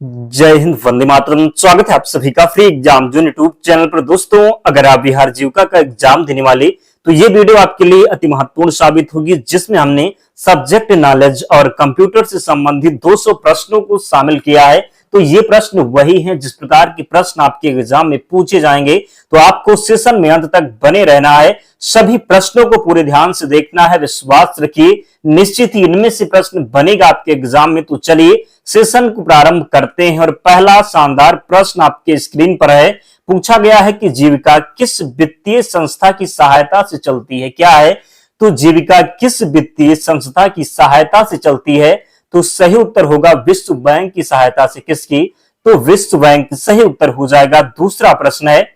जय हिंद, वंदे मातरम। स्वागत है आप सभी का free exam zone YouTube channel पर। दोस्तों, अगर आप बिहार जीविका का एग्जाम देने वाले तो ये वीडियो आपके लिए अति महत्वपूर्ण साबित होगी, जिसमें हमने सब्जेक्ट नॉलेज और कंप्यूटर से संबंधित 200 प्रश्नों को शामिल किया है। तो ये प्रश्न वही हैं जिस प्रकार के प्रश्न आपके एग्जाम में पूछे जाएंगे, तो आपको सेशन में अंत तक बने रहना है। सभी प्रश्नों को पूरे ध्यान से देखना है, विश्वास रखिए निश्चित ही इनमें से प्रश्न बनेगा आपके एग्जाम में। तो चलिए सेशन को प्रारंभ करते हैं और पहला शानदार प्रश्न आपके स्क्रीन पर है। पूछा गया है कि जीविका किस वित्तीय संस्था की सहायता से चलती है। क्या है? तो जीविका किस वित्तीय संस्था की सहायता से चलती है? तो सही उत्तर होगा विश्व बैंक की सहायता से। किसकी? तो विश्व बैंक सही उत्तर हो जाएगा। दूसरा प्रश्न है,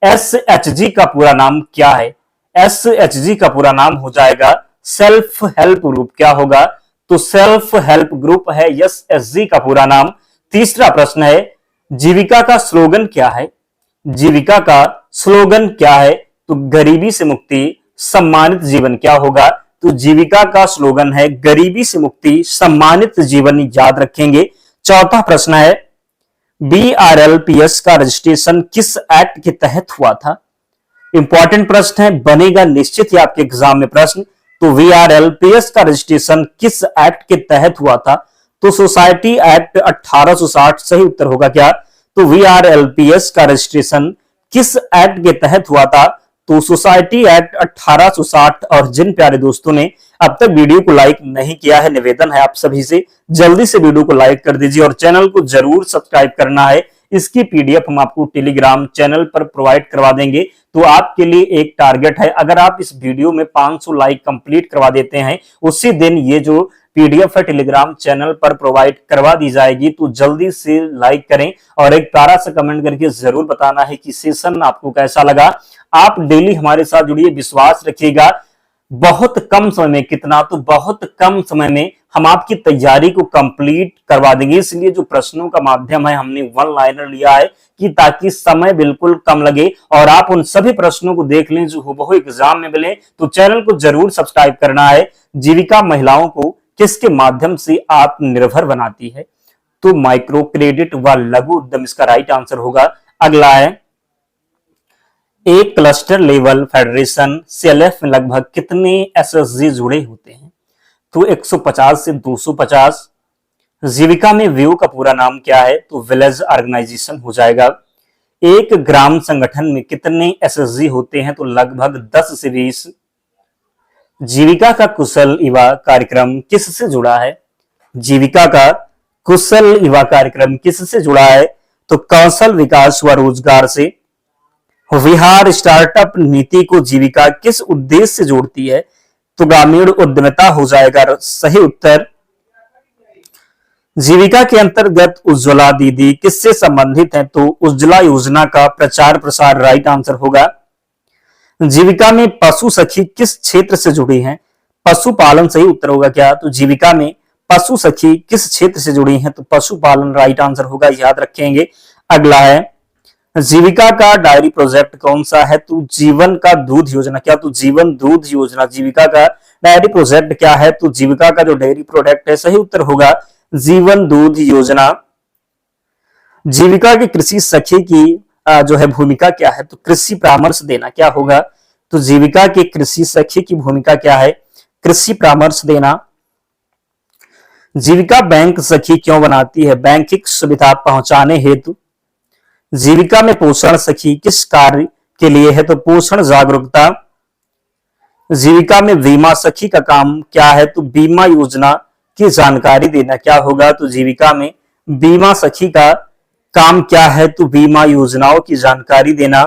SHG का पूरा नाम क्या है? SHG का पूरा नाम हो जाएगा सेल्फ हेल्प ग्रुप। क्या होगा? तो सेल्फ हेल्प ग्रुप है SHG का पूरा नाम। तीसरा प्रश्न है, जीविका का स्लोगन क्या है? जीविका का स्लोगन क्या है? तो गरीबी से मुक्ति, सम्मानित जीवन। क्या होगा? तो जीविका का स्लोगन है गरीबी से मुक्ति, सम्मानित जीवन, याद रखेंगे। चौथा प्रश्न है, BRLPS का रजिस्ट्रेशन किस एक्ट के तहत हुआ था? इंपॉर्टेंट प्रश्न है, बनेगा निश्चित ही आपके एग्जाम में प्रश्न। तो VRLPS का रजिस्ट्रेशन किस एक्ट के तहत हुआ था? तो सोसाइटी एक्ट 1860 सही उत्तर होगा। क्या? तो VRLPS का रजिस्ट्रेशन किस एक्ट के तहत हुआ था? तो सोसाइटी एक्ट 1860। और जिन प्यारे दोस्तों ने अब तक वीडियो को लाइक नहीं किया है, निवेदन है आप सभी से जल्दी से वीडियो को लाइक कर दीजिए और चैनल को जरूर सब्सक्राइब करना है। इसकी PDF हम आपको टेलीग्राम चैनल पर प्रोवाइड करवा देंगे। तो आपके लिए एक टारगेट है, अगर आप इस वीडियो में 500 लाइक कंप्लीट करवा देते हैं, उसी दिन ये जो PDF है टेलीग्राम चैनल पर प्रोवाइड करवा दी जाएगी। तो जल्दी से लाइक करें और एक प्यारा सा कमेंट करके जरूर बताना है कि सेशन आपको कैसा लगा। आप डेली हमारे साथ जुड़िए, विश्वास रखिएगा बहुत कम समय में, कितना तो बहुत कम समय में हम आपकी तैयारी को कंप्लीट करवा देंगे। इसलिए जो प्रश्नों का माध्यम है हमने वन लाइनर लिया है कि ताकि समय बिल्कुल कम लगे और आप उन सभी प्रश्नों को देख लें जो हुबहू एग्जाम में मिले। तो चैनल को जरूर सब्सक्राइब करना है। जीविका महिलाओं को किसके माध्यम से आत्मनिर्भर बनाती है? तो माइक्रो क्रेडिट व लघु उद्यम इसका राइट आंसर होगा। अगला है, एक क्लस्टर लेवल फेडरेशन CLF में लगभग कितने SHG जुड़े होते हैं? तो 150 से 250। जीविका में व्यू का पूरा नाम क्या है? तो विलेज ऑर्गेनाइजेशन हो जाएगा। एक ग्राम संगठन में कितने SHG होते हैं? तो लगभग 10 से 20। जीविका का कुशल युवा कार्यक्रम किससे जुड़ा है? जीविका का कुशल युवा कार्यक्रम किससे जुड़ा है? तो कौशल विकास व रोजगार से। बिहार स्टार्टअप नीति को जीविका किस उद्देश्य से जोड़ती है? तो ग्रामीण उद्यमिता हो जाएगा सही उत्तर। जीविका के अंतर्गत उज्ज्वला दीदी किससे संबंधित है? तो उज्ज्वला योजना का प्रचार प्रसार राइट आंसर होगा। जीविका में पशु सखी किस क्षेत्र से जुड़ी हैं? पशुपालन सही उत्तर होगा। क्या? तो जीविका में पशु सखी किस क्षेत्र से जुड़ी हैं? तो पशुपालन राइट आंसर होगा, याद रखेंगे। अगला है, जीविका का डायरी प्रोजेक्ट कौन सा है? तो जीवन का दूध योजना। क्या? तो जीवन दूध योजना जीविका का डायरी प्रोजेक्ट क्या है? तो जीविका का जो डायरी प्रोडक्ट है सही उत्तर होगा जीवन दूध योजना। जीविका की कृषि सखी की जो है भूमिका क्या है? तो कृषि परामर्श देना। क्या होगा? तो जीविका की कृषि सखी की भूमिका क्या है? कृषि परामर्श देना। जीविका बैंक सखी क्यों बनाती है? बैंकिंग सुविधा पहुंचाने हेतु। जीविका में पोषण सखी किस कार्य के लिए है? तो पोषण जागरूकता। जीविका में बीमा सखी का काम क्या है? तो बीमा योजना की जानकारी देना। क्या होगा? तो जीविका में बीमा सखी का काम क्या है? तो बीमा योजनाओं की जानकारी देना।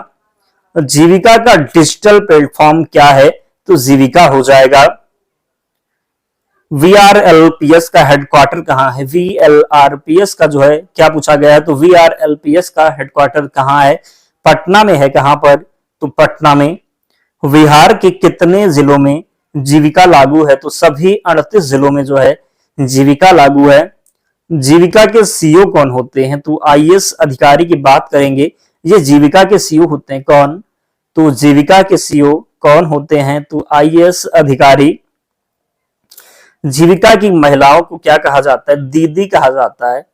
जीविका का डिजिटल प्लेटफॉर्म क्या है? तो जीविका हो जाएगा। VRLPS का हेडक्वार्टर कहां है? VRLPS का जो है क्या पूछा गया है? तो VRLPS का हेडक्वार्टर कहां है? पटना में है। कहां पर? तो पटना में। बिहार के कितने जिलों में जीविका लागू है? तो सभी 38 जिलों में जो है जीविका लागू है। जीविका के CEO कौन होते हैं? तो IAS अधिकारी की बात करेंगे। ये जीविका के CEO होते हैं कौन? तो जीविका के CEO कौन होते हैं? तो IAS अधिकारी। जीविका की महिलाओं को क्या कहा जाता है? दीदी कहा जाता है।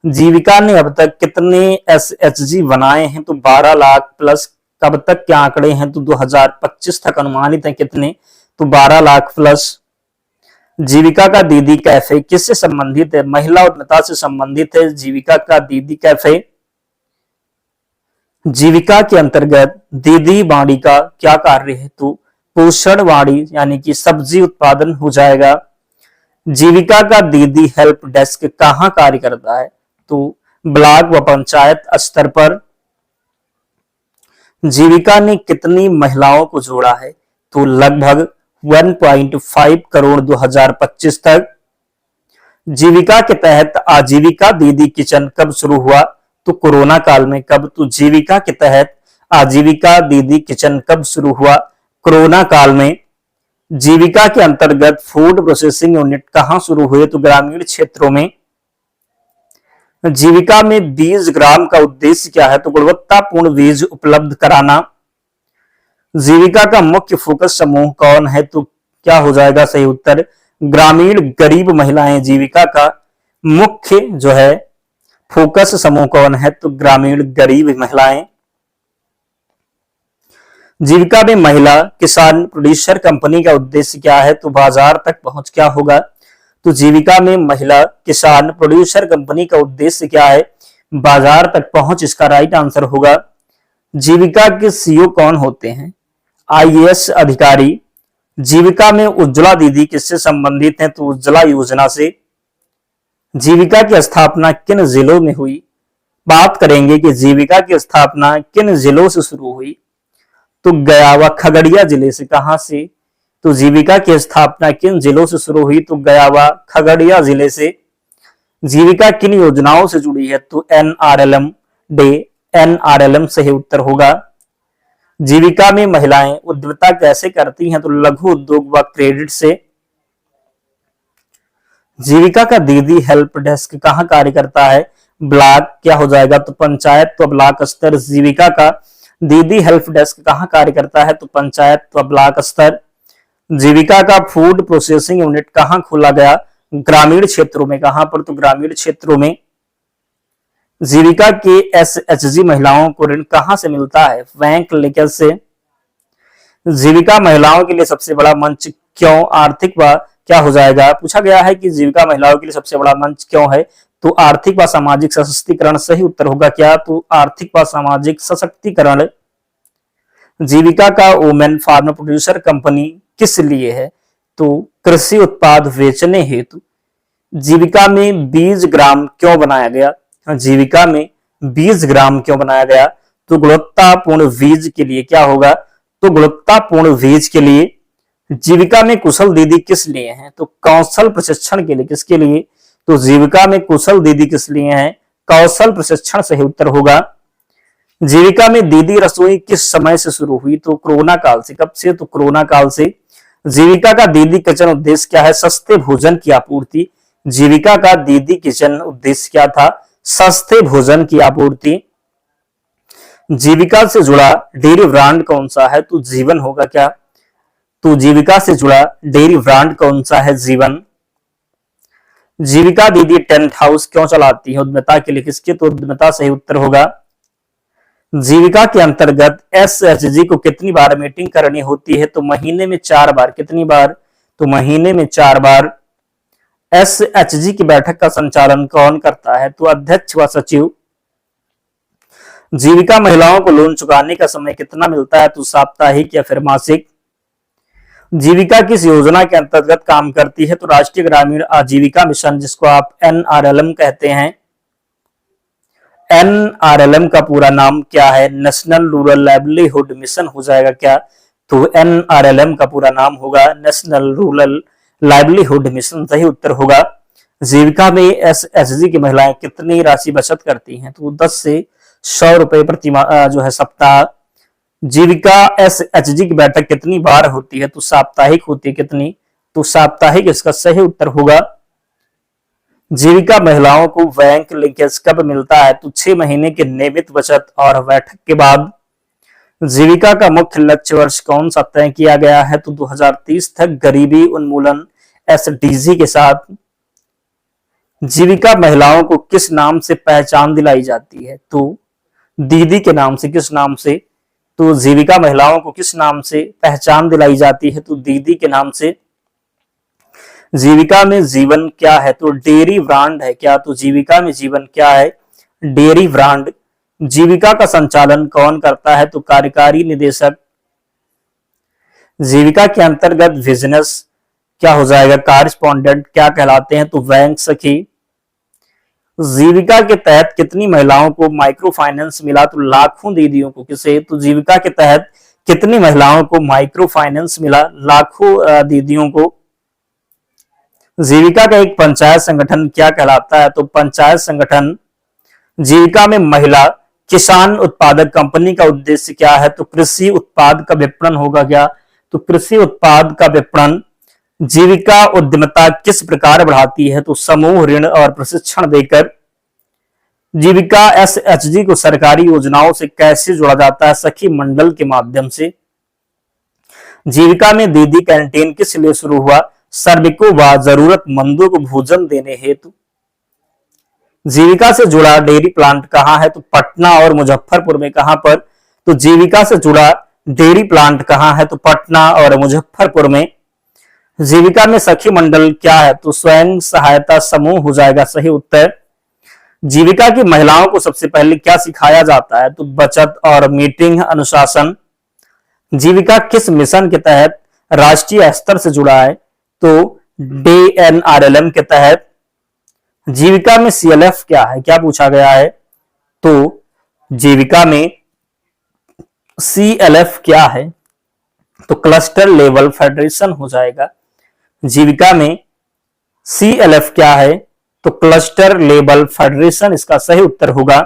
जीविका ने अब तक कितने एसएचजी बनाए हैं? तो 12 लाख प्लस। कब तक के आंकड़े हैं? तो 2025 तक अनुमानित है कितने? तो 12 लाख प्लस। जीविका का दीदी कैफे किससे संबंधित है? महिला उद्यमिता से संबंधित है जीविका का दीदी कैफे। जीविका के अंतर्गत दीदी बाड़ी का क्या कार्य है? तो पोषण बाड़ी यानी कि सब्जी उत्पादन हो जाएगा। जीविका का दीदी हेल्प डेस्क कहाँ कार्य करता है? तो ब्लॉक व पंचायत स्तर पर। जीविका ने कितनी महिलाओं को जोड़ा है? तो लगभग 1.5 करोड़ 2025 तक। जीविका के तहत आजीविका दीदी किचन कब शुरू हुआ? तो कोरोना काल में। कब? तो जीविका के तहत आजीविका दीदी किचन कब शुरू हुआ? कोरोना काल में। जीविका के अंतर्गत फूड प्रोसेसिंग यूनिट कहां शुरू हुए? तो ग्रामीण क्षेत्रों में। जीविका में बीज ग्राम का उद्देश्य क्या है? तो गुणवत्तापूर्ण बीज उपलब्ध कराना। जीविका का मुख्य फोकस समूह कौन है? तो क्या हो जाएगा सही उत्तर? ग्रामीण गरीब महिलाएं। जीविका का मुख्य जो है फोकस समूह कौन है? तो ग्रामीण गरीब महिलाएं। जीविका में महिला किसान प्रोड्यूसर कंपनी का उद्देश्य क्या है? तो बाजार तक पहुंच। क्या होगा? तो जीविका में महिला किसान प्रोड्यूसर कंपनी का उद्देश्य क्या है? बाजार तक पहुंच इसका राइट आंसर होगा। जीविका के सीईओ कौन होते हैं? आईएएस अधिकारी। जीविका में उज्ज्वला दीदी किससे संबंधित है? तो उज्ज्वला योजना से। जीविका की स्थापना किन जिलों में हुई? बात करेंगे कि जीविका की स्थापना किन जिलों से शुरू हुई? तो गया व खगड़िया जिले से। कहां से? तो जीविका की स्थापना किन जिलों से शुरू हुई? तो गया व खगड़िया जिले से। जीविका किन योजनाओं से जुड़ी है? तो एनआरएलएम डे। एनआरएलएम सही उत्तर होगा। जीविका में महिलाएं उद्यमिता कैसे करती हैं? तो लघु उद्योग व क्रेडिट से। जीविका का दीदी हेल्प डेस्क कहां कार्य करता है? ब्लॉक। क्या हो जाएगा? तो पंचायत व ब्लॉक स्तर। जीविका का दीदी हेल्प डेस्क कहां कार्य करता है? तो पंचायत व ब्लॉक स्तर। जीविका का फूड प्रोसेसिंग यूनिट कहां खोला गया? ग्रामीण क्षेत्रों में। कहां पर? तो ग्रामीण क्षेत्रों में। जीविका के एसएचजी महिलाओं को ऋण कहां से मिलता है? बैंक लिंकेज से। जीविका महिलाओं के लिए सबसे बड़ा मंच क्यों? आर्थिक व क्या हो जाएगा? पूछा गया है कि जीविका महिलाओं के लिए सबसे बड़ा मंच क्यों है? तो आर्थिक व सामाजिक सशक्तिकरण। सही उत्तर होगा क्या? तो आर्थिक व सामाजिक सशक्तिकरण। जीविका का वुमेन फार्मर प्रोड्यूसर कंपनी किस लिए है? तो कृषि उत्पाद बेचने हेतु। जीविका में बीज ग्राम क्यों बनाया गया? जीविका में बीज ग्राम क्यों बनाया गया? तो गुणवत्तापूर्ण बीज के लिए। क्या होगा? तो गुणवत्तापूर्ण बीज के लिए। जीविका में कुशल दीदी किस लिए हैं? तो कौशल प्रशिक्षण के लिए। किसके लिए? तो जीविका में कुशल दीदी किस लिए हैं? कौशल प्रशिक्षण सही उत्तर होगा। जीविका में दीदी रसोई किस समय से शुरू हुई? तो कोरोना काल से। कब से? तो कोरोना काल से। जीविका का दीदी किचन उद्देश्य क्या है? सस्ते भोजन की आपूर्ति। जीविका का दीदी किचन उद्देश्य क्या था? सस्ते भोजन की आपूर्ति। जीविका से जुड़ा डेयरी ब्रांड कौन सा है? तो जीवन होगा। क्या? तो जीविका से जुड़ा डेयरी ब्रांड कौन सा है? जीवन। जीविका दीदी टेंट हाउस क्यों चलाती है? उद्यमिता के लिए। किसके? तो उद्यमिता सही उत्तर होगा। जीविका के अंतर्गत एसएचजी को कितनी बार मीटिंग करनी होती है? तो महीने में 4 बार। कितनी बार? तो महीने में 4 बार। एसएचजी की बैठक का संचालन कौन करता है? तो अध्यक्ष व सचिव। जीविका महिलाओं को लोन चुकाने का समय कितना मिलता है? तो साप्ताहिक या फिर मासिक। जीविका किस योजना के अंतर्गत काम करती है? तो राष्ट्रीय ग्रामीण आजीविका मिशन, जिसको आप एनआरएलएम कहते हैं। एनआरएलएम का पूरा नाम क्या है? नेशनल रूरल लाइवलीहुड मिशन हो जाएगा। क्या? तो एनआरएलएम का पूरा नाम होगा नेशनल रूरल लाइवलीहुड मिशन। सही उत्तर होगा। जीविका में एसएचजी की महिलाएं कितनी राशि बचत करती हैं? तो 10 से 100 रुपए प्रति जो है सप्ताह। जीविका एसएचजी की बैठक कितनी बार होती है? तो साप्ताहिक होती है। कितनी? तो साप्ताहिक इसका सही उत्तर होगा। जीविका महिलाओं को बैंक लिंकेज कब मिलता है? तो 6 महीने के नियमित बचत और बैठक के बाद। जीविका का मुख्य लक्ष्य वर्ष कौन सा तय किया गया है? तो 2030 तक गरीबी उन्मूलन एसडीजी के साथ। जीविका महिलाओं को किस नाम से पहचान दिलाई जाती है? तो दीदी के नाम से। किस नाम से? तो जीविका महिलाओं को किस नाम से पहचान दिलाई जाती है? तो दीदी के नाम से। जीविका में जीवन क्या है? तो डेयरी ब्रांड है क्या? तो जीविका में जीवन क्या है? Dairy brand. जीविका का संचालन कौन करता है? तो कार्यकारी निदेशक। जीविका के अंतर्गत बिजनेस क्या हो जाएगा? कॉरेस्पॉन्डेंट क्या कहलाते हैं? तो बैंक सखी। जीविका के तहत कितनी महिलाओं को माइक्रो फाइनेंस मिला? तो लाखों दीदियों को। किसे? तो जीविका के तहत कितनी महिलाओं को माइक्रो फाइनेंस मिला? लाखों दीदियों को। जीविका का एक पंचायत संगठन क्या कहलाता है? तो पंचायत संगठन। जीविका में महिला किसान उत्पादक कंपनी का उद्देश्य क्या है? तो कृषि उत्पाद का विपणन होगा क्या? तो कृषि उत्पाद का विपणन। जीविका उद्यमिता किस प्रकार बढ़ाती है? तो समूह ऋण और प्रशिक्षण देकर। जीविका एसएचजी को सरकारी योजनाओं से कैसे जोड़ा जाता है? सखी मंडल के माध्यम से। जीविका में दीदी कैंटीन किस लिए शुरू हुआ? श्रमिकों व जरूरतमंदों को भोजन देने हेतु। जीविका से जुड़ा डेयरी प्लांट कहाँ है? तो पटना और मुजफ्फरपुर में। कहां पर? तो जीविका से जुड़ा डेयरी प्लांट कहाँ है? तो पटना और मुजफ्फरपुर में। जीविका में सखी मंडल क्या है? तो स्वयं सहायता समूह हो जाएगा सही उत्तर। जीविका की महिलाओं को सबसे पहले क्या सिखाया जाता है? तो बचत और मीटिंग अनुशासन। जीविका किस मिशन के तहत राष्ट्रीय स्तर से जुड़ा है? तो DNRLM के तहत। जीविका में CLF क्या है? क्या पूछा गया है? तो जीविका में CLF क्या है? तो क्लस्टर लेवल फेडरेशन हो जाएगा। जीविका में CLF क्या है? तो क्लस्टर लेवल फेडरेशन इसका सही उत्तर होगा।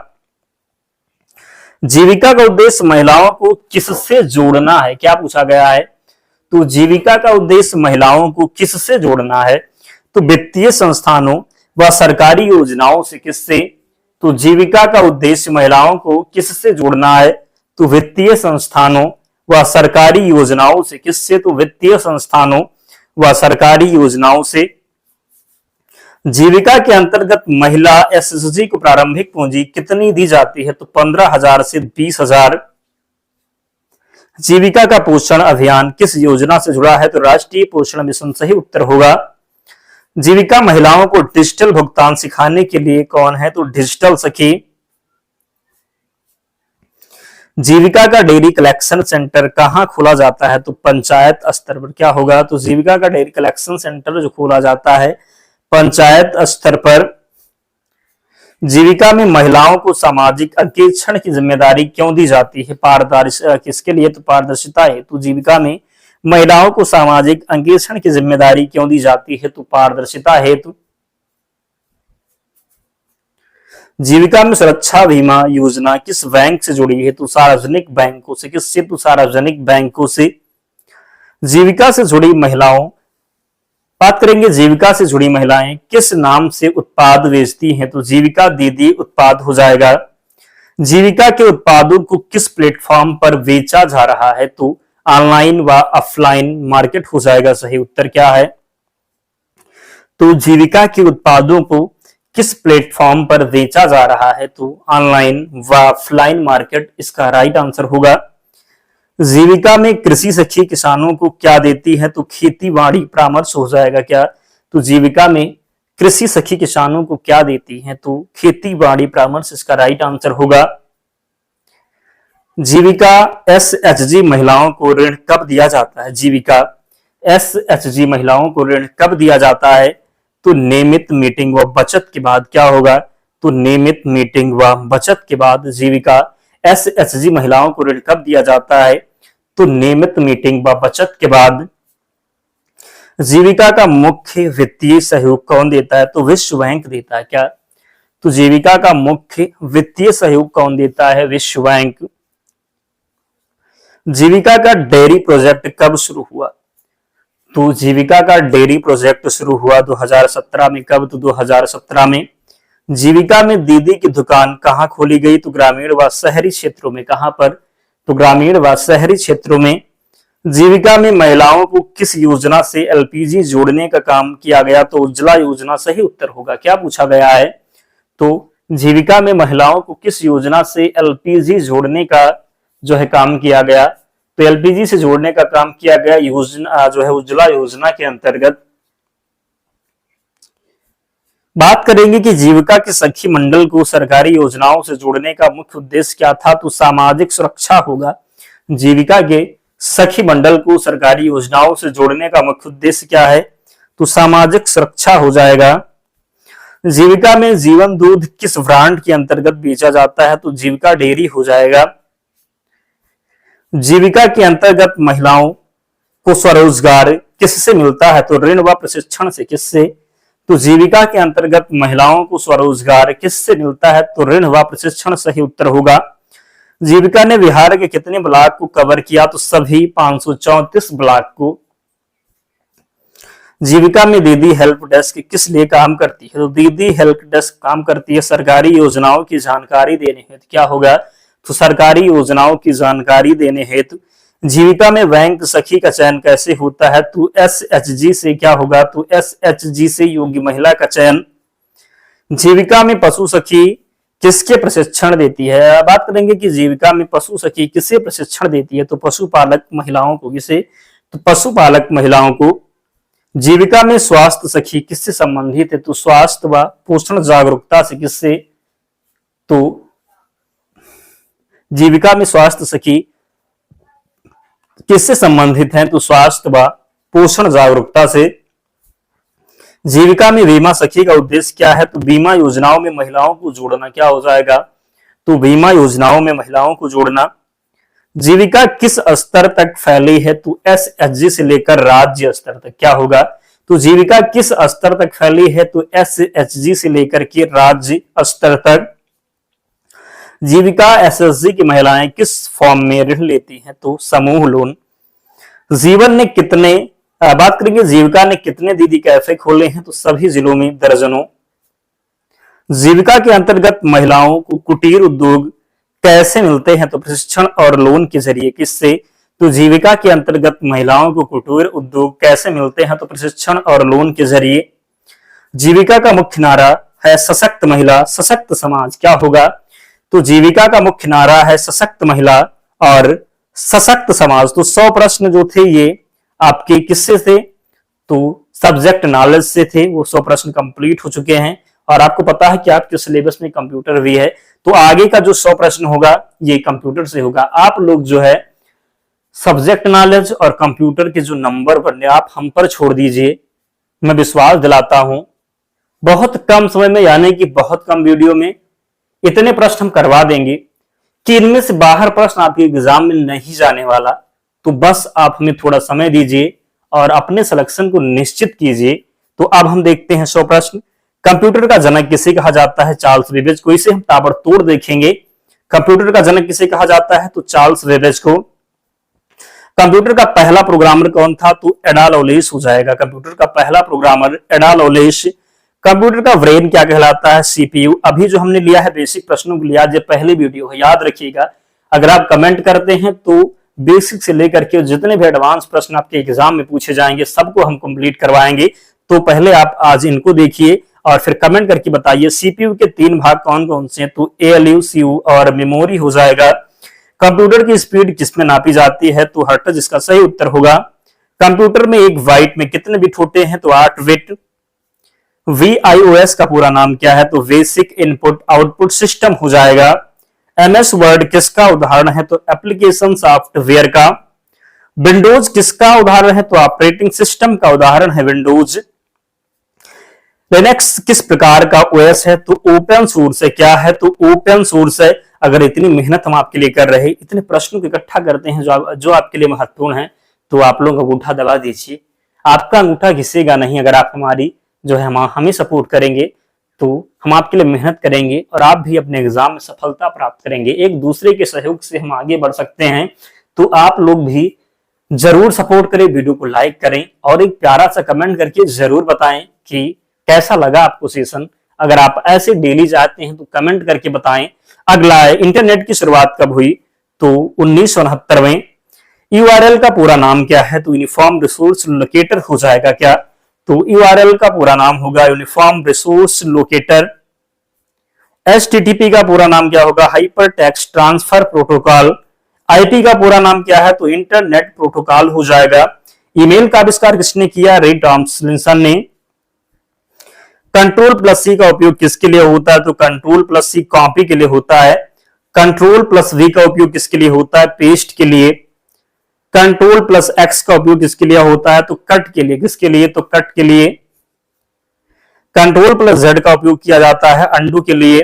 जीविका का उद्देश्य महिलाओं को किससे जोड़ना है? क्या पूछा गया है? तो जीविका का उद्देश्य महिलाओं को किससे जोड़ना है? तो वित्तीय संस्थानों व सरकारी योजनाओं से। किससे? तो जीविका का उद्देश्य महिलाओं को किससे जोड़ना है? तो वित्तीय संस्थानों व सरकारी योजनाओं से। किससे? तो वित्तीय संस्थानों व सरकारी योजनाओं से। जीविका के अंतर्गत महिला एसएचजी को प्रारंभिक पूंजी कितनी दी जाती है? तो 15,000 से 20,000। जीविका का पोषण अभियान किस योजना से जुड़ा है? तो राष्ट्रीय पोषण मिशन सही उत्तर होगा। जीविका महिलाओं को डिजिटल भुगतान सिखाने के लिए कौन है? तो डिजिटल सखी। जीविका का डेयरी कलेक्शन सेंटर कहां खोला जाता है? तो पंचायत स्तर पर। क्या होगा? तो जीविका का डेयरी कलेक्शन सेंटर जो खोला जाता है पंचायत स्तर पर। जीविका में महिलाओं को सामाजिक अंकेक्षण की जिम्मेदारी क्यों दी जाती है? पारदर्शिता किसके लिए? तो पारदर्शिता हेतु। तो जीविका में महिलाओं को सामाजिक अंकेक्षण की जिम्मेदारी क्यों दी जाती है? तो पारदर्शिता हेतु। जीविका में सुरक्षा बीमा योजना किस बैंक से जुड़ी है? तो सार्वजनिक बैंकों से। किससे? तो सार्वजनिक बैंकों से। जीविका से जुड़ी महिलाओं बात करेंगे। जीविका से जुड़ी महिलाएं किस नाम से उत्पाद बेचती हैं? तो जीविका दीदी उत्पाद हो जाएगा। जीविका के उत्पादों को किस प्लेटफॉर्म पर बेचा जा रहा है? तो ऑनलाइन व ऑफलाइन मार्केट हो जाएगा सही उत्तर। क्या है? तो जीविका के उत्पादों को किस प्लेटफॉर्म पर बेचा जा रहा है? तो ऑनलाइन व ऑफलाइन मार्केट इसका राइट आंसर होगा। जीविका में कृषि सखी किसानों को क्या देती है? तो खेती बाड़ी परामर्श हो जाएगा। क्या? तो जीविका में कृषि सखी किसानों को क्या देती है? तो खेती बाड़ी परामर्श इसका राइट आंसर होगा। जीविका एसएचजी महिलाओं को ऋण कब दिया जाता है? जीविका एसएचजी महिलाओं को ऋण कब दिया जाता है? तो नियमित मीटिंग व बचत के बाद। क्या होगा? तो नियमित मीटिंग व बचत के बाद जीविका एसएचजी महिलाओं को ऋण कब दिया जाता है? तो नियमित मीटिंग व बचत के बाद। जीविका का मुख्य वित्तीय सहयोग कौन देता है? तो विश्व बैंक देता है। क्या? तो जीविका का मुख्य वित्तीय सहयोग कौन देता है? विश्व बैंक। जीविका का डेयरी प्रोजेक्ट कब शुरू हुआ? तो जीविका का डेयरी प्रोजेक्ट शुरू हुआ 2017 में। कब? तो 2017 में। जीविका में दीदी की दुकान कहां खोली गई? तो ग्रामीण व शहरी क्षेत्रों में। कहां पर? तो ग्रामीण व शहरी क्षेत्रों में। जीविका में महिलाओं को किस योजना से एलपीजी जोड़ने का काम किया गया? तो उज्ज्वला योजना सही उत्तर होगा। क्या पूछा गया है? तो जीविका में महिलाओं को किस योजना से एलपीजी जोड़ने का जो है काम किया गया? तो एलपीजी से जोड़ने का काम किया गया योजना जो है उज्ज्वला योजना के अंतर्गत। बात करेंगे कि जीविका के सखी मंडल को सरकारी योजनाओं से जोड़ने का मुख्य उद्देश्य क्या था? तो सामाजिक सुरक्षा होगा। जीविका के सखी मंडल को सरकारी योजनाओं से जोड़ने का मुख्य उद्देश्य क्या है? तो सामाजिक सुरक्षा हो जाएगा। जीविका में जीवन दूध किस ब्रांड के अंतर्गत बेचा जाता है? तो जीविका डेयरी हो जाएगा। जीविका के अंतर्गत महिलाओं को स्वरोजगार किससे मिलता है? तो ऋण व प्रशिक्षण से। किससे? तो जीविका के अंतर्गत महिलाओं को स्वरोजगार किससे मिलता है? तो ऋण व प्रशिक्षण सही उत्तर होगा। जीविका ने बिहार के कितने ब्लॉक को कवर किया? तो सभी 534 ब्लॉक को। जीविका में दीदी हेल्प डेस्क किस लिए काम करती है? तो दीदी हेल्प डेस्क काम करती है सरकारी योजनाओं की जानकारी देने हेतु। क्या होगा? तो सरकारी योजनाओं की जानकारी देने हेतु। जीविका में बैंक सखी का चयन कैसे होता है? तो एसएचजी से। क्या होगा? तो एसएचजी से योग्य महिला का चयन। जीविका में पशु सखी किसके प्रशिक्षण देती है? बात करेंगे कि जीविका में पशु सखी किसे प्रशिक्षण देती है? तो पशुपालक महिलाओं को। किसे? तो पशुपालक महिलाओं को। जीविका में स्वास्थ्य सखी किससे संबंधित है? तो स्वास्थ्य व पोषण जागरूकता से। किससे? तो जीविका में स्वास्थ्य सखी किससे संबंधित है? तो स्वास्थ्य व पोषण जागरूकता से। जीविका में बीमा सखी का उद्देश्य क्या है? तो बीमा योजनाओं में महिलाओं को जोड़ना। क्या हो जाएगा? तो बीमा योजनाओं में महिलाओं को जोड़ना। जीविका किस स्तर तक फैली है? तो एसएचजी से लेकर राज्य स्तर तक। क्या होगा? तो जीविका किस स्तर तक फैली है? तो एसएचजी से लेकर के राज्य स्तर तक। जीविका एसएचजी की महिलाएं किस फॉर्म में ऋण लेती हैं? तो समूह लोन। जीवन ने कितने बात करेंगे जीविका ने कितने दीदी कैफे खोले हैं? तो सभी जिलों में दर्जनों। जीविका के अंतर्गत महिलाओं को कुटीर उद्योग कैसे मिलते हैं? तो प्रशिक्षण और लोन के जरिए। किससे? तो जीविका के अंतर्गत महिलाओं को कुटीर उद्योग कैसे मिलते हैं? तो प्रशिक्षण और लोन के जरिए। जीविका का मुख्य नारा है सशक्त महिला सशक्त समाज। क्या होगा? तो जीविका का मुख्य नारा है सशक्त महिला और सशक्त समाज। तो 100 प्रश्न जो थे ये आपके किससे थे? तो सब्जेक्ट नॉलेज से थे। वो 100 प्रश्न कंप्लीट हो चुके हैं और आपको पता है कि आपके सिलेबस में कंप्यूटर भी है, तो आगे का जो 100 प्रश्न होगा ये कंप्यूटर से होगा। आप लोग जो है सब्जेक्ट नॉलेज और कंप्यूटर के जो नंबर बनने आप हम पर छोड़ दीजिए। मैं विश्वास दिलाता हूं बहुत कम समय में यानी कि बहुत कम वीडियो में इतने प्रश्न हम करवा देंगे कि इनमें से बाहर प्रश्न आपके एग्जाम में नहीं जाने वाला। तो बस आप हमें थोड़ा समय दीजिए और अपने सिलेक्शन को निश्चित कीजिए। तो अब हम देखते हैं 100 प्रश्न। कंप्यूटर का जनक किसे कहा जाता है? चार्ल्स बेबेज को। इसे हम ताबड़तोड़ देखेंगे। कंप्यूटर का जनक किसे कहा जाता है? तो चार्ल्स बेबेज को। कंप्यूटर का पहला प्रोग्रामर कौन था? तो एडा लवलेस हो जाएगा। कंप्यूटर का पहला प्रोग्रामर एडा लवलेस। कंप्यूटर का ब्रेन क्या कहलाता है? सीपीयू। अभी जो हमने लिया है बेसिक प्रश्नों को लिया, जो पहली वीडियो है, याद रखिएगा। अगर आप कमेंट करते हैं तो बेसिक से लेकर के जितने भी एडवांस प्रश्न आपके एग्जाम में पूछे जाएंगे सबको हम कंप्लीट करवाएंगे। तो पहले आप आज इनको देखिए और फिर कमेंट करके बताइए सीपीयू के 3 भाग कौन कौन से हैं? तो एएलयू, सीयू और मेमोरी हो जाएगा। कंप्यूटर की स्पीड किसमें नापी जाती है? तो हर्ट्ज इसका सही उत्तर होगा। कंप्यूटर में एक बाइट में कितने बिट होते हैं? तो 8 बिट। VIOS का पूरा नाम क्या है? तो बेसिक इनपुट आउटपुट सिस्टम हो जाएगा। MS वर्ड किसका उदाहरण है? तो एप्लीकेशन सॉफ्टवेयर का। विंडोज किसका उदाहरण है? तो ऑपरेटिंग सिस्टम का उदाहरण है विंडोज। लिनक्स किस प्रकार का OS है? तो ओपन सोर्स है। क्या है? तो ओपन सोर्स है। अगर इतनी मेहनत हम आपके लिए कर रहे, इतने प्रश्नों को इकट्ठा करते हैं जो आपके लिए महत्वपूर्ण है, तो आप लोग अंगूठा दबा दीजिए। आपका अंगूठा घिसेगा नहीं अगर आप हमारी जो है हमें सपोर्ट करेंगे, तो हम आपके लिए मेहनत करेंगे और आप भी अपने एग्जाम में सफलता प्राप्त करेंगे। एक दूसरे के सहयोग से हम आगे बढ़ सकते हैं। तो आप लोग भी जरूर सपोर्ट करें, वीडियो को लाइक करें और एक प्यारा सा कमेंट करके जरूर बताएं कि कैसा लगा आपको सेशन। अगर आप ऐसे डेली चाहते हैं तो कमेंट करके बताएं। अगला है इंटरनेट की शुरुआत कब हुई? तो 1969 में। यूआरएल का पूरा नाम क्या है? तो यूनिफॉर्म रिसोर्स लोकेटर हो जाएगा क्या? तो यूआरएल का पूरा नाम होगा यूनिफॉर्म रिसोर्स लोकेटर। एचटीटीपी का पूरा नाम क्या होगा? Hyper text transfer protocol. IP का पूरा नाम क्या है? तो इंटरनेट प्रोटोकॉल हो जाएगा। ईमेल का आविष्कार किसने किया? रे टॉमलिंसन ने। कंट्रोल प्लस सी का उपयोग किसके लिए होता है? तो कंट्रोल प्लस सी कॉपी के लिए होता है। कंट्रोल प्लस वी का उपयोग किसके लिए होता है? पेस्ट के लिए। कंट्रोल प्लस एक्स का उपयोग किसके लिए होता है? तो कट के लिए। किसके लिए? तो कट के लिए। कंट्रोल प्लस जेड का उपयोग किया जाता है अंडू के लिए।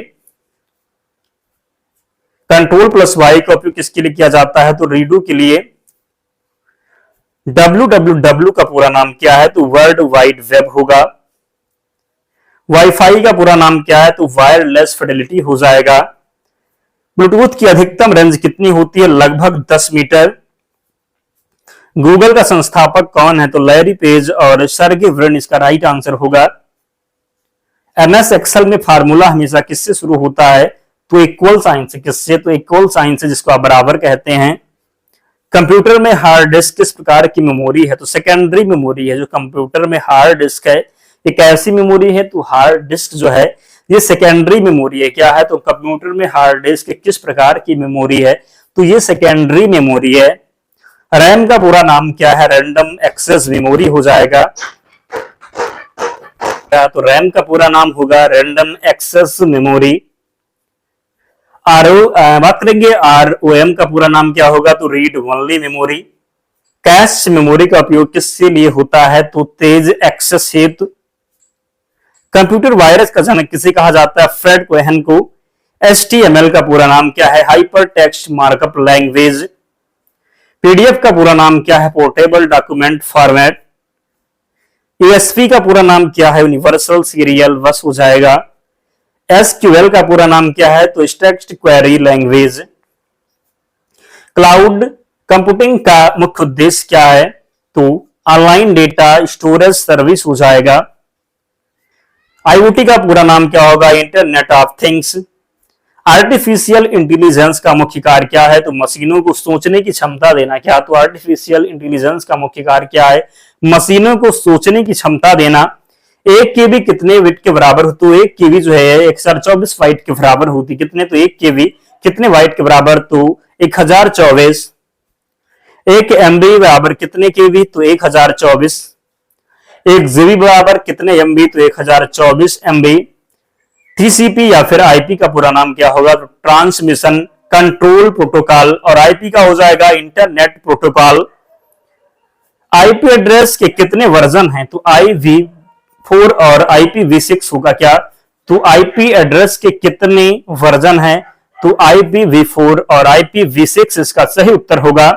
कंट्रोल प्लस वाई का उपयोग किसके लिए किया जाता है? तो रीडू के लिए। www का पूरा नाम क्या है? तो वर्ल्ड वाइड वेब होगा। वाईफाई का पूरा नाम क्या है? तो वायरलेस फिडेलिटी हो जाएगा। ब्लूटूथ की अधिकतम रेंज कितनी होती है? लगभग 10 मीटर। गूगल का संस्थापक कौन है? तो लैरी पेज और सर्गे ब्रिन इसका राइट आंसर होगा। एमएस एक्सेल में फार्मूला हमेशा किससे शुरू होता है? तो इक्वल साइन से। किससे? तो इक्वल साइन से, जिसको आप बराबर कहते हैं। कंप्यूटर में हार्ड डिस्क किस प्रकार की मेमोरी है? तो सेकेंडरी मेमोरी है। जो कंप्यूटर में हार्ड डिस्क है एक ऐसी मेमोरी है, तो हार्ड डिस्क जो है ये सेकेंडरी मेमोरी है। क्या है? तो कंप्यूटर में हार्ड डिस्क किस प्रकार की मेमोरी है? तो ये सेकेंडरी मेमोरी है। रैम का पूरा नाम क्या है? रैंडम एक्सेस मेमोरी हो जाएगा। तो रैम का पूरा नाम होगा रैंडम एक्सेस मेमोरी। बात करेंगे आरओएम का पूरा नाम क्या होगा? तो read only memory. Cache memory का उपयोग किसके लिए होता है? तो तेज एक्सेस हेतु। कंप्यूटर वायरस का जनक किसे कहा जाता है? फ्रेड कोहेन को। एचटीएमएल का पूरा नाम क्या है? Hyper text markup language. PDF का पूरा नाम क्या है? Portable document format. यूएसपी का पूरा नाम क्या है? यूनिवर्सल सीरियल बस हो जाएगा। एसक्यूएल का पूरा नाम क्या है? तो text query language. Cloud computing का मुख्य उद्देश्य क्या है? तो ऑनलाइन डेटा स्टोरेज सर्विस हो जाएगा। आईओटी का पूरा नाम क्या होगा? Internet of things. Artificial intelligence का मुख्य कार्य क्या है? तो मशीनों को सोचने की क्षमता देना। क्या? तो आर्टिफिशियल इंटेलिजेंस का मुख्य कार्य क्या है? मशीनों को सोचने की क्षमता देना। 1 केबी कितने बिट के बराबर हो? तो 1 केबी जो है 1024 बाइट के बराबर होती। कितने? तो 1 केबी कितने बाइट के बराबर? तो 1024। 1 एमबी बराबर कितने केबी? तो 1024। 1 जीबी बराबर कितने एमबी? तो 1024 एमबी। टीसीपी या फिर आईपी का पूरा नाम क्या होगा? तो ट्रांसमिशन कंट्रोल प्रोटोकॉल। और आईपी का हो जाएगा इंटरनेट प्रोटोकॉल। आईपी एड्रेस के कितने वर्जन हैं? तो IPv4 और IPv6 होगा। क्या? तो आईपी एड्रेस के कितने वर्जन हैं? तो IPv4 और IPv6 इसका सही उत्तर होगा।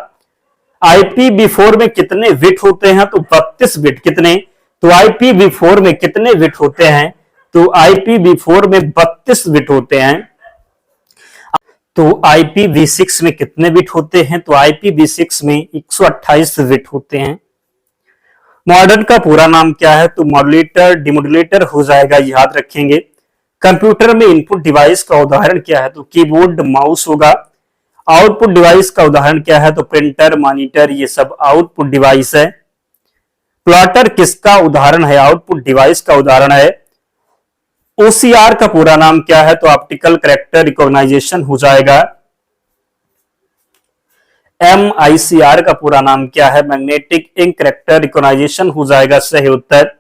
IPv4 में कितने बिट होते हैं? तो 32 बिट। कितने? तो IPv4 में कितने बिट होते हैं? तो IPv4 में 32 बिट होते हैं। तो IPv6 में कितने बिट होते हैं? तो IPv6 में 128 बिट होते हैं। मॉडर्न का पूरा नाम क्या है? तो मॉड्यूलेटर डिमोडुलेटर हो जाएगा, याद रखेंगे। कंप्यूटर में इनपुट डिवाइस का उदाहरण क्या है? तो कीबोर्ड माउस होगा। आउटपुट डिवाइस का उदाहरण क्या है? तो प्रिंटर मॉनिटर, ये सब आउटपुट डिवाइस है। प्लॉटर किसका उदाहरण है? आउटपुट डिवाइस का उदाहरण है। OCR का पूरा नाम क्या है? तो ऑप्टिकल कैरेक्टर रिकॉग्नाइजेशन हो जाएगा। MICR का पूरा नाम क्या है? मैग्नेटिक इंक कैरेक्टर रिकॉग्नाइजेशन हो जाएगा, सही उत्तर।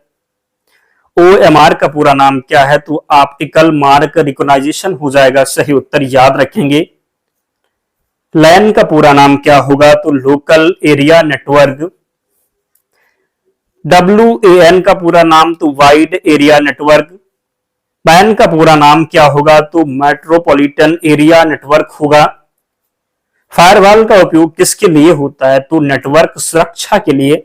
OMR का पूरा नाम क्या है? तो ऑप्टिकल मार्क रिकॉग्नाइजेशन हो जाएगा, सही उत्तर, याद रखेंगे। LAN का पूरा नाम क्या होगा? तो लोकल एरिया नेटवर्क। WAN का पूरा नाम तो वाइड एरिया नेटवर्क। WAN का पूरा नाम क्या होगा? तो मेट्रोपॉलिटन एरिया नेटवर्क होगा। फायरवॉल का उपयोग किसके लिए होता है? तो नेटवर्क सुरक्षा के लिए।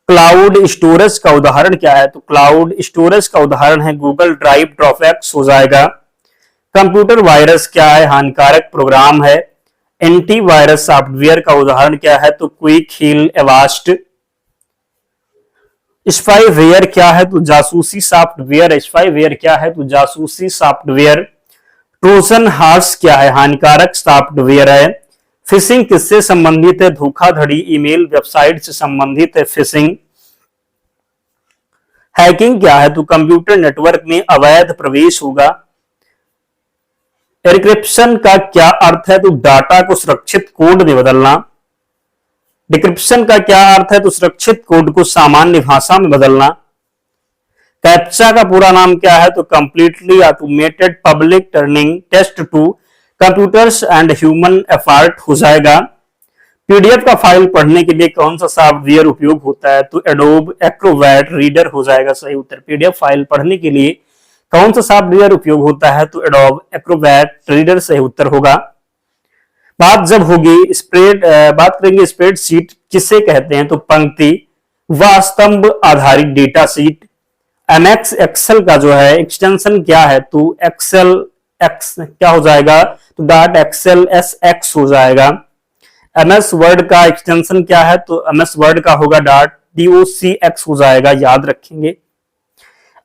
क्लाउड स्टोरेज का उदाहरण क्या है? तो क्लाउड स्टोरेज का उदाहरण है गूगल ड्राइव, ड्रॉपबैक्स हो जाएगा। कंप्यूटर वायरस क्या है? हानिकारक प्रोग्राम है। एंटीवायरस सॉफ्टवेयर का उदाहरण क्या है? तो क्विक हील, एवास्ट। स्पाईवेयर क्या है? तो जासूसी सॉफ्टवेयर। स्पाईवेयर क्या है? तो जासूसी सॉफ्टवेयर। ट्रोजन हॉर्स क्या है? हानिकारक सॉफ्टवेयर है। फिशिंग किससे संबंधित है? धोखाधड़ी, ईमेल, वेबसाइट से संबंधित है फिशिंग। हैकिंग क्या है? तो कंप्यूटर नेटवर्क में अवैध प्रवेश होगा। एन्क्रिप्शन का क्या अर्थ है? तो डाटा को सुरक्षित कोड में बदलना। डिक्रिप्शन का क्या अर्थ है? तो सुरक्षित कोड को सामान्य भाषा में बदलना। कैप्चा का पूरा नाम क्या है? तो completely automated public turning test to computers and human effort हो जाएगा। पीडीएफ का फाइल पढ़ने के लिए कौन सा सॉफ्टवेयर उपयोग होता है? तो एडोब एक्रोबैट रीडर हो जाएगा सही उत्तर। पीडीएफ फाइल पढ़ने के लिए कौन सा सॉफ्टवेयर उपयोग होता है? तो एडोब एक्रोबैट रीडर सही उत्तर होगा। बात जब होगी बात करेंगे स्प्रेडशीट किसे कहते हैं? तो पंक्ति व स्तंभ आधारित डेटा शीट। एमएक्स एक्सेल का जो है एक्सटेंशन क्या है? तो एक्सेल एक्स क्या हो जाएगा? तो डॉट एक्सेल एस एक्स हो जाएगा। एमएस वर्ड का एक्सटेंशन क्या है? तो एमएस वर्ड का होगा डॉट डीओसी एक्स हो जाएगा, याद रखेंगे।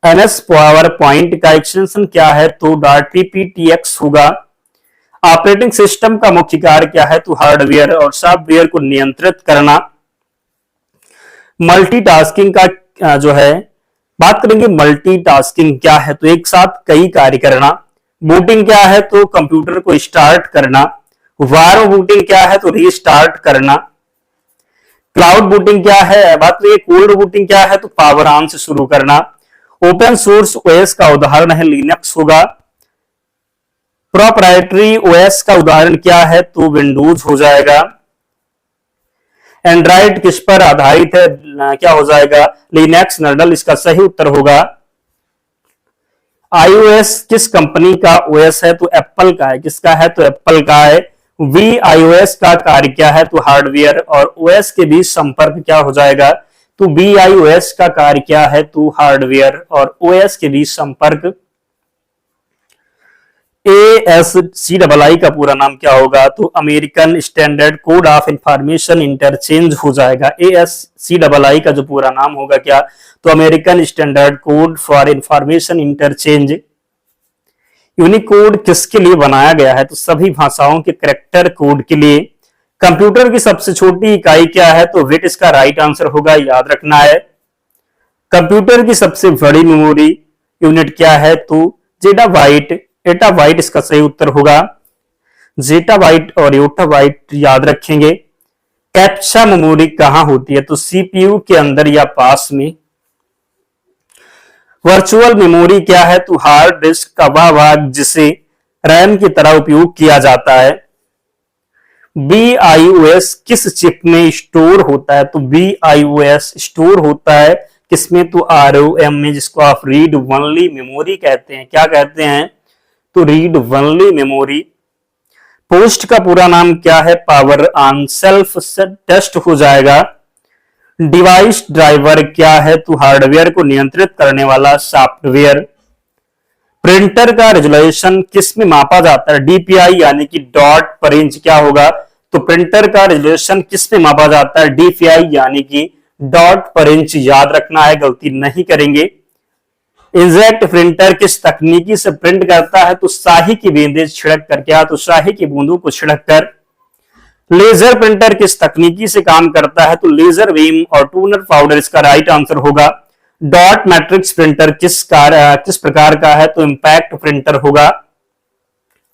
एमएस पावर पॉइंट का एक्सटेंशन क्या है? तो डॉट पीपीटीएक्स होगा। ऑपरेटिंग सिस्टम का मुख्य कार्य क्या है? तो हार्डवेयर और सॉफ्टवेयर को नियंत्रित करना। मल्टीटास्किंग का जो है बात करेंगे मल्टीटास्किंग क्या है? तो एक साथ कई कार्य करना। बूटिंग क्या है? तो कंप्यूटर को स्टार्ट करना। वार्म बूटिंग क्या है? तो रीस्टार्ट करना। क्लाउड बूटिंग क्या है? बात करिए कोल्ड बूटिंग क्या है? तो पावर ऑन से शुरू करना। ओपन सोर्स ओएस का उदाहरण है लिनक्स होगा। प्रोप्राइटरी ओएस का उदाहरण क्या है? तो विंडोज हो जाएगा। एंड्रॉइड किस पर आधारित है? क्या हो जाएगा? लिनक्स नर्डल इसका सही उत्तर होगा। iOS किस कंपनी का ओएस है? तो एप्पल का है। किसका है? तो एप्पल का है। viOS का कार्य क्या है? तो हार्डवेयर और ओएस के बीच संपर्क क्या हो जाएगा? तो viOS का कार्य क्या है? तो हार्डवेयर और ओएस के बीच संपर्क। ASCII का पूरा नाम क्या होगा? तो American standard code of information interchange हो जाएगा। ASCII का जो पूरा नाम होगा क्या? तो American standard code for information interchange. Unicode किसके लिए बनाया गया है? तो सभी भाषाओं के कैरेक्टर कोड के लिए। कंप्यूटर की सबसे छोटी इकाई क्या है? तो बिट इसका राइट आंसर होगा, याद रखना है। कंप्यूटर की सबसे बड़ी मेमोरी यूनिट क्या है? तो जेटाबाइट। एटाबाइट इसका सही उत्तर होगा। जेटाबाइट और योटाबाइट याद रखेंगे। कैप्चा मेमोरी कहां होती है? तो सीपीयू के अंदर या पास में। वर्चुअल मेमोरी क्या है? तो हार्ड डिस्क का वह भाग जिसे रैम की तरह उपयोग किया जाता है। BIOS किस चिप में स्टोर होता है? तो BIOS स्टोर होता है किसमें? तो ROM में, जिसको आप रीड ओनली मेमोरी कहते हैं। क्या कहते हैं? तो रीड ओनली मेमोरी। पोस्ट का पूरा नाम क्या है? पावर ऑन सेल्फ टेस्ट हो जाएगा। डिवाइस ड्राइवर क्या है? तो हार्डवेयर को नियंत्रित करने वाला सॉफ्टवेयर। प्रिंटर का रेजोल्यूशन किस में मापा जाता है? DPI यानी कि डॉट पर इंच क्या होगा? तो प्रिंटर का रेजोल्यूशन किस में मापा जाता है? DPI यानी कि डॉट पर इंच, याद रखना है, गलती नहीं करेंगे। इंजेक्ट प्रिंटर किस तकनीकी से प्रिंट करता है? तो स्याही की बूंदें छिड़क कर। क्या? तो स्याही की बूंदों को छिड़क कर। लेजर प्रिंटर किस तकनीकी से काम करता है? तो लेजर बीम और टूनर पाउडर इसका राइट आंसर होगा। डॉट मैट्रिक्स प्रिंटर किस प्रकार का है? तो इंपैक्ट प्रिंटर होगा।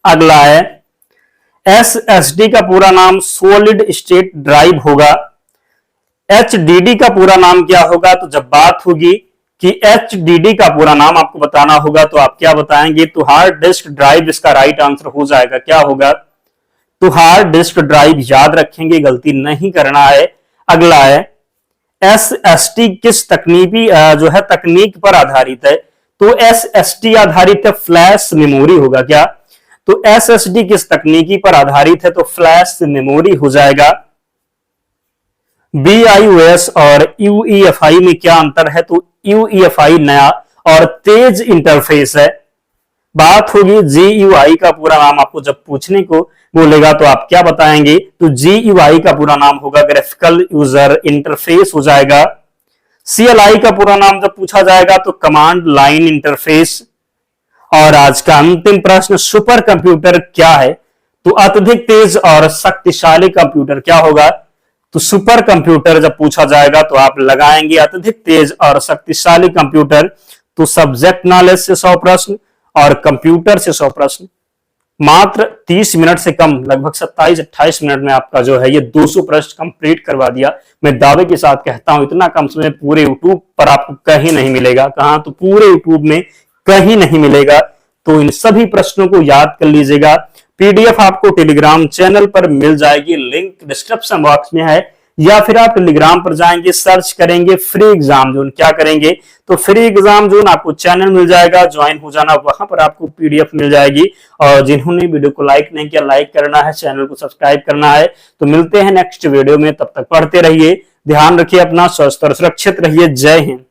अगला है SSD का पूरा नाम सॉलिड स्टेट ड्राइव होगा। HDD का पूरा नाम क्या होगा? तो जब बात होगी कि HDD का पूरा नाम आपको बताना होगा तो आप क्या बताएंगे? तो हार्ड डिस्क ड्राइव इसका राइट आंसर हो जाएगा। क्या होगा? तो हार्ड डिस्क ड्राइव, याद रखेंगे, गलती नहीं करना है। अगला है SSD किस तकनीक पर आधारित है? तो SSD आधारित है फ्लैश मेमोरी होगा। क्या? तो SSD किस तकनीकी पर आधारित है? तो फ्लैश मेमोरी हो जाएगा। BIOS और UEFI में क्या अंतर है? तो UEFI नया और तेज इंटरफेस है। बात होगी GUI का पूरा नाम आपको जब पूछने को बोलेगा तो आप क्या बताएंगे? तो GUI का पूरा नाम होगा ग्राफिकल यूजर इंटरफेस हो जाएगा। CLI का पूरा नाम जब पूछा जाएगा तो कमांड लाइन इंटरफेस। और आज का अंतिम प्रश्न, सुपर कंप्यूटर क्या है? तो अत्यधिक तेज और शक्तिशाली कंप्यूटर क्या होगा? तो सुपर कंप्यूटर जब पूछा जाएगा तो आप लगाएंगे अत्यधिक तेज और शक्तिशाली कंप्यूटर। तो सब्जेक्ट नॉलेज से 100 प्रश्न और कंप्यूटर से 100 प्रश्न, मात्र 30 मिनट से कम, लगभग 27-28 मिनट में आपका जो है ये 200 प्रश्न कंप्लीट करवा दिया। मैं दावे के साथ कहता हूं इतना कम समय पूरे यूट्यूब पर आपको कहीं नहीं मिलेगा। कहां? तो पूरे यूट्यूब में कहीं नहीं मिलेगा। तो इन सभी प्रश्नों को याद कर लीजिएगा। पीडीएफ आपको टेलीग्राम चैनल पर मिल जाएगी, लिंक डिस्क्रिप्शन बॉक्स में है, या फिर आप टेलीग्राम पर जाएंगे, सर्च करेंगे फ्री एग्जाम जोन, क्या करेंगे? तो फ्री एग्जाम जोन आपको चैनल मिल जाएगा, ज्वाइन हो जाना, वहां पर आपको पीडीएफ मिल जाएगी। और जिन्होंने वीडियो को लाइक नहीं किया, लाइक करना है, चैनल को सब्सक्राइब करना है। तो मिलते हैं नेक्स्ट वीडियो में, तब तक पढ़ते रहिए, ध्यान रखिए अपना, स्वस्थ और सुरक्षित रहिए। जय हिंद।